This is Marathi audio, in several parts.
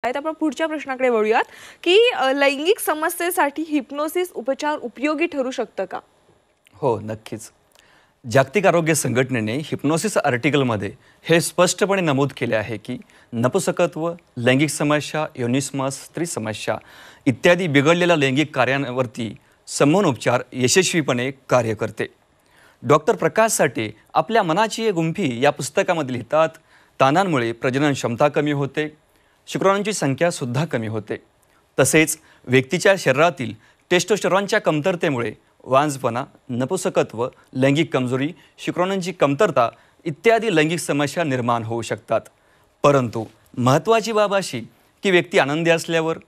आहेत. आपण पुढच्या प्रश्नाकडे वळूयात की लैंगिक समस्येसाठी हिप्नोसिस उपचार उपयोगी ठरू शकतं का? हो, नक्कीच. जागतिक आरोग्य संघटनेने हिप्नोसिस आर्टिकलमध्ये हे स्पष्टपणे नमूद केले आहे की नपुंसकत्व, लैंगिक समस्या, योनिसमस, स्त्री समस्या इत्यादी बिघडलेल्या लैंगिक कार्यांवरती संमोहन उपचार यशस्वीपणे कार्य करते. डॉक्टर प्रकाश साठे आपल्या मनाची एक गुंफी या पुस्तकामध्ये लिहितात, ताणांमुळे प्रजनन क्षमता कमी होते, शुक्राणूंची संख्या सुद्धा कमी होते. तसेच व्यक्तीच्या शरीरातील टेस्टोस्टेरॉनच्या कमतरतेमुळे वांझपणा, नपुंसकत्व, लैंगिक कमजोरी, शुक्राणूंची कमतरता इत्यादी लैंगिक समस्या निर्माण होऊ शकतात. परंतु महत्त्वाची बाब अशी की व्यक्ती आनंदी असल्यावर,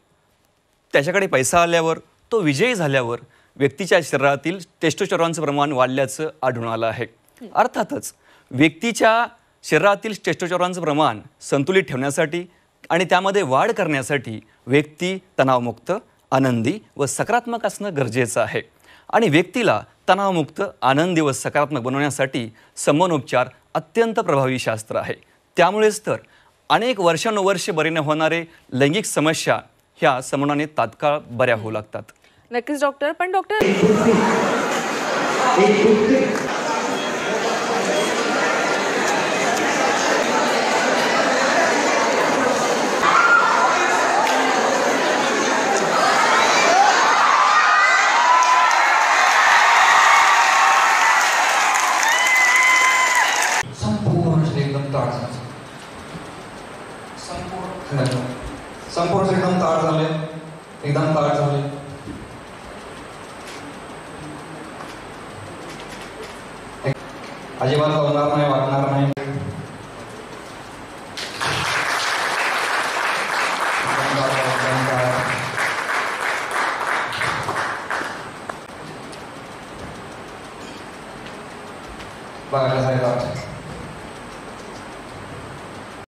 त्याच्याकडे पैसा आल्यावर, तो विजयी झाल्यावर व्यक्तीच्या शरीरातील टेस्टोस्टेरॉनचं प्रमाण वाढल्याचं आढळून आलं आहे. अर्थातच व्यक्तीच्या शरीरातील टेस्टोस्टेरॉनचं प्रमाण संतुलित ठेवण्यासाठी आणि त्यामध्ये वाढ करण्यासाठी व्यक्ती तणावमुक्त, आनंदी व सकारात्मक असणं गरजेचं आहे. आणि व्यक्तीला तणावमुक्त, आनंदी व सकारात्मक बनवण्यासाठी संमोहन उपचार अत्यंत प्रभावी शास्त्र आहे. त्यामुळेच तर अनेक वर्षानुवर्षे बरे न होणारे लैंगिक समस्या ह्या संमोहनाने तात्काळ बऱ्या होऊ लागतात. नक्कीच डॉक्टर. पण डॉक्टर संपूर्ण एकदम ताट झाले, एकदम ताट झाले. अजिबात कळणार नाही, वाटणार नाही. बघा कसं आहे.